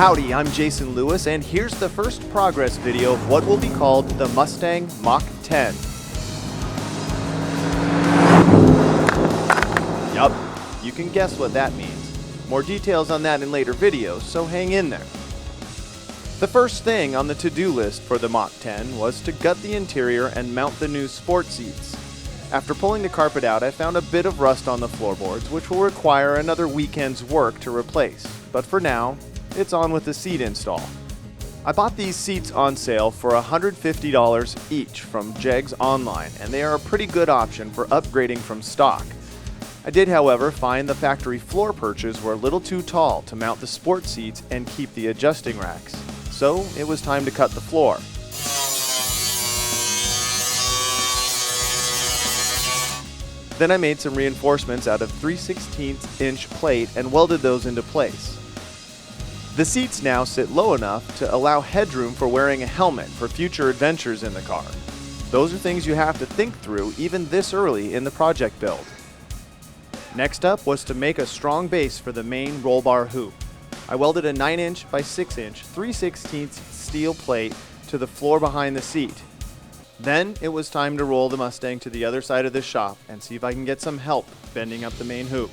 Howdy, I'm Jason Lewis, and here's the first progress video of what will be called the Mustang Mach-10. Yup, you can guess what that means. More details on that in later videos, so hang in there. The first thing on the to-do list for the Mach-10 was to gut the interior and mount the new sport seats. After pulling the carpet out, I found a bit of rust on the floorboards, which will require another weekend's work to replace. But for now, it's on with the seat install. I bought these seats on sale for $150 each from Jegs Online, and they are a pretty good option for upgrading from stock. I did, however, find the factory floor perches were a little too tall to mount the sport seats and keep the adjusting racks. So it was time to cut the floor. Then I made some reinforcements out of 3/16" plate and welded those into place. The seats now sit low enough to allow headroom for wearing a helmet for future adventures in the car. Those are things you have to think through even this early in the project build. Next up was to make a strong base for the main roll bar hoop. I welded a 9" by 6" 3/16" steel plate to the floor behind the seat. Then it was time to roll the Mustang to the other side of the shop and see if I can get some help bending up the main hoop.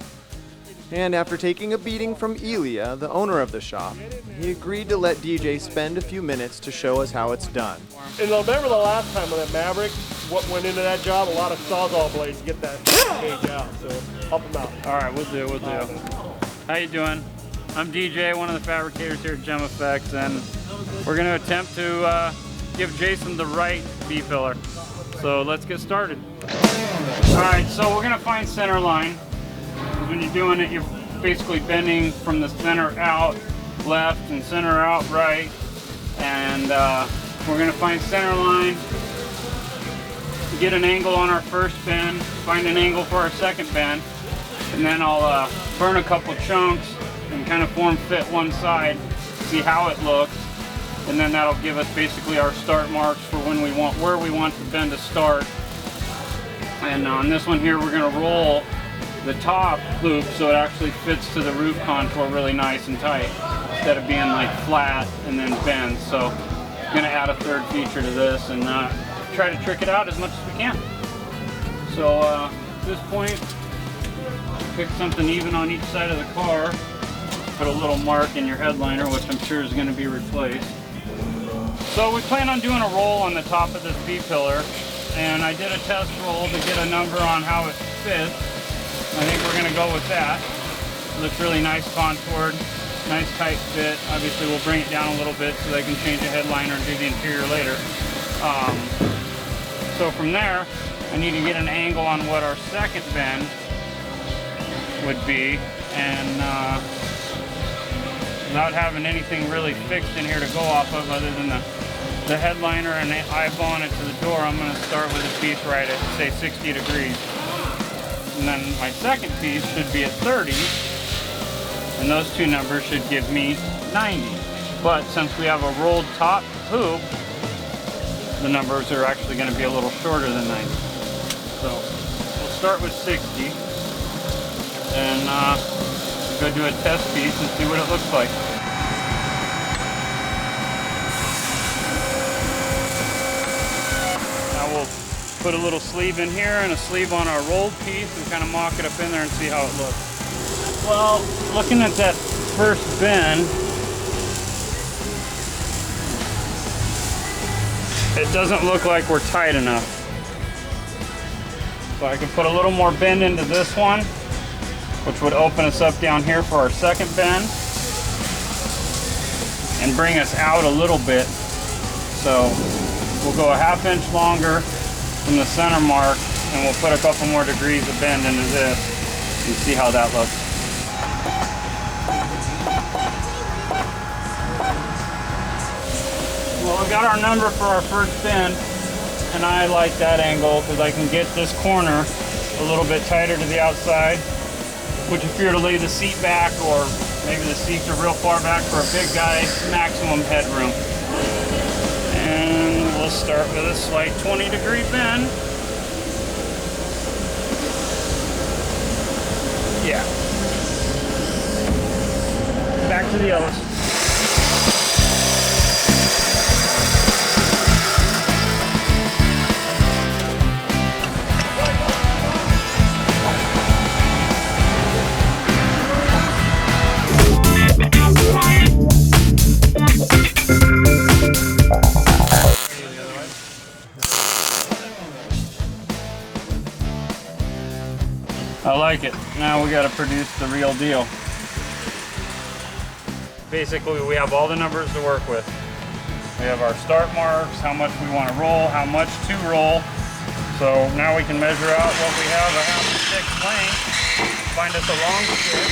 And after taking a beating from Elia, the owner of the shop, he agreed to let DJ spend a few minutes to show us how it's done. And remember the last time when that Maverick, what went into that job? A lot of Sawzall blades to get that cage out, so help him out. All right, we'll do. How you doing? I'm DJ, one of the fabricators here at Gem Effects, and we're going to attempt to give Jason the right B-pillar. So let's get started. All right, so we're going to find center line. When you're doing it, you're basically bending from the center out left and center out right, and we're going to find center line, get an angle on our first bend, find an angle for our second bend, and then I'll burn a couple chunks and kind of form fit one side, see how it looks, and then that'll give us basically our start marks for when we want, where we want the bend to start. And on this one here, we're going to roll the top loop so it actually fits to the roof contour really nice and tight instead of being like flat and then bend. So I'm going to add a third feature to this and try to trick it out as much as we can. So at this point, pick something even on each side of the car, put a little mark in your headliner, which I'm sure is going to be replaced. So we plan on doing a roll on the top of this B-pillar, and I did a test roll to get a number on how it fits. I think we're going to go with that. Looks really nice contoured, nice tight fit. Obviously we'll bring it down a little bit so they can change the headliner and do the interior later. So from there, I need to get an angle on what our second bend would be, and without having anything really fixed in here to go off of other than the headliner and eyeballing it to the door, I'm going to start with a piece right at, say, 60 degrees. And then my second piece should be at 30, and those two numbers should give me 90. But since we have a rolled top hoop, the numbers are actually going to be a little shorter than 90. So we'll start with 60 and go do a test piece and see what it looks like. Now we'll put a little sleeve in here and a sleeve on our rolled piece and kind of mock it up in there and see how it looks. Well, looking at that first bend, it doesn't look like we're tight enough. So I can put a little more bend into this one, which would open us up down here for our second bend and bring us out a little bit. So we'll go a ½ inch longer from the center mark, and we'll put a couple more degrees of bend into this and see how that looks. Well, we got our number for our first bend, and I like that angle because I can get this corner a little bit tighter to the outside, which if you were to lay the seat back, or maybe the seats are real far back for a big guy, maximum headroom. And we'll start with a slight 20-degree bend. Yeah. Back to the yellows. like it. Now we got to produce the real deal. Basically, we have all the numbers to work with. We have our start marks, how much we want to roll, how much to roll. So now we can measure out what we have, a 1/2 stick length, find us a long stick,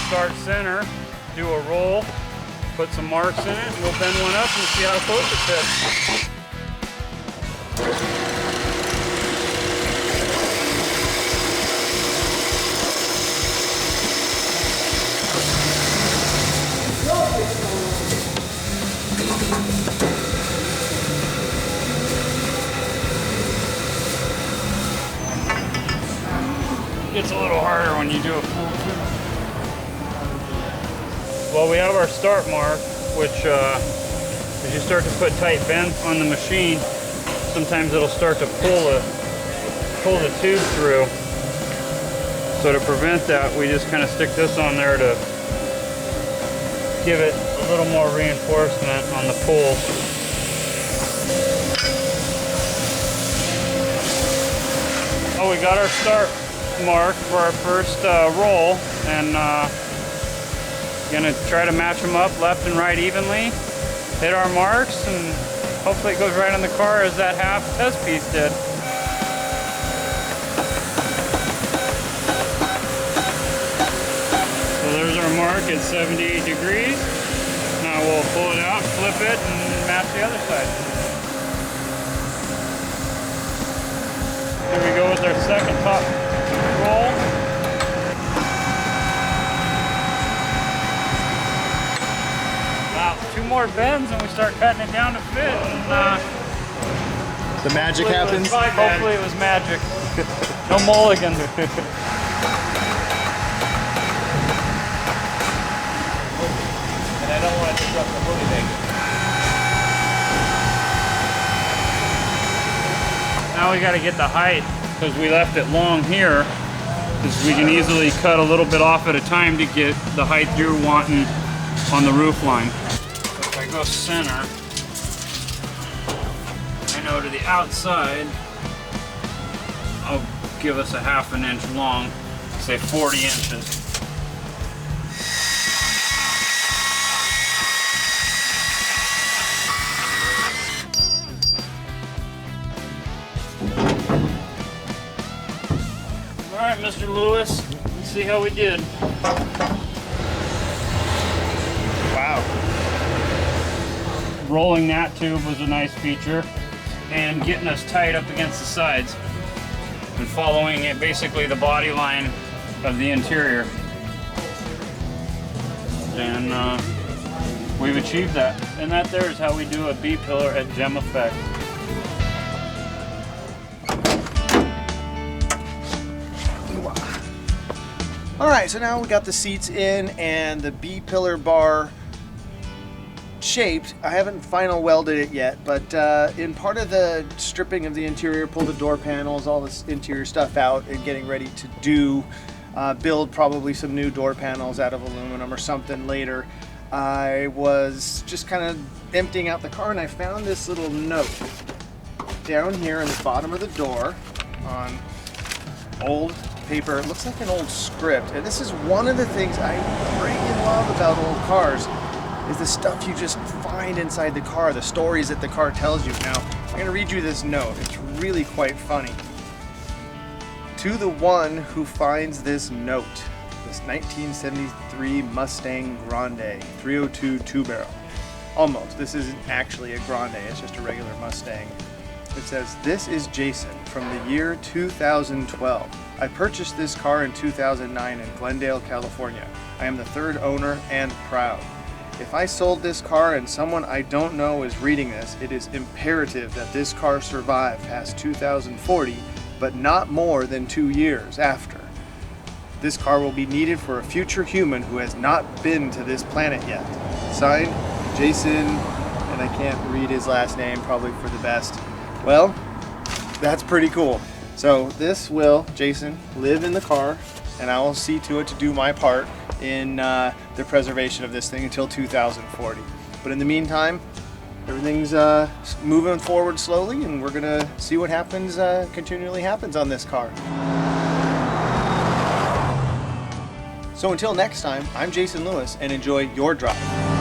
start center, do a roll, put some marks in it, and we'll bend one up and see how close it fits. It's a little harder when you do a full tube. Well, we have our start mark, which as you start to put tight bends on the machine, sometimes it'll start to pull the tube through. So to prevent that, we just kind of stick this on there to give it a little more reinforcement on the pull. Oh, we got our start mark for our first roll, and gonna try to match them up left and right evenly, hit our marks, and hopefully it goes right on the car as that half test piece did. So there's our mark at 78 degrees. Now we'll pull it out, flip it, and match the other side. Here we go with our second top roll. Wow, 2 more bends and we start cutting it down to fit. And, The magic happens? Hopefully it was magic. No mulligan. And I don't want to disrupt the movie making. Now we got to get the height, because we left it long here, because we can easily cut a little bit off at a time to get the height you're wanting on the roof line. So if I go center, I know to the outside, I'll give us a 1/2 inch long, say 40 inches. All right, Mr. Lewis, let's see how we did. Wow. Rolling that tube was a nice feature, and getting us tight up against the sides and following it, basically the body line of the interior. And we've achieved that. And that there is how we do a B-pillar at Gem Effect. All right, so now we got the seats in and the B-pillar bar shaped. I haven't final welded it yet, but in part of the stripping of the interior, pull the door panels, all this interior stuff out, and getting ready to build probably some new door panels out of aluminum or something later, I was just kind of emptying out the car and I found this little note down here in the bottom of the door on old paper. It looks like an old script, and this is one of the things I freaking love about old cars, is the stuff you just find inside the car, the stories that the car tells you. Now, I'm going to read you this note. It's really quite funny. To the one who finds this note, this 1973 Mustang Grande 302 two-barrel. Almost. This isn't actually a Grande, it's just a regular Mustang. It says, "This is Jason from the year 2012. I purchased this car in 2009 in Glendale, California. I am the 3rd owner and proud. If I sold this car and someone I don't know is reading this, it is imperative that this car survive past 2040, but not more than 2 years after. This car will be needed for a future human who has not been to this planet yet. Signed, Jason," and I can't read his last name, probably for the best. Well, that's pretty cool. So this will, Jason, live in the car, and I will see to it to do my part in the preservation of this thing until 2040. But in the meantime, everything's moving forward slowly, and we're gonna see what happens, continually happens on this car. So until next time, I'm Jason Lewis, and enjoy your drive.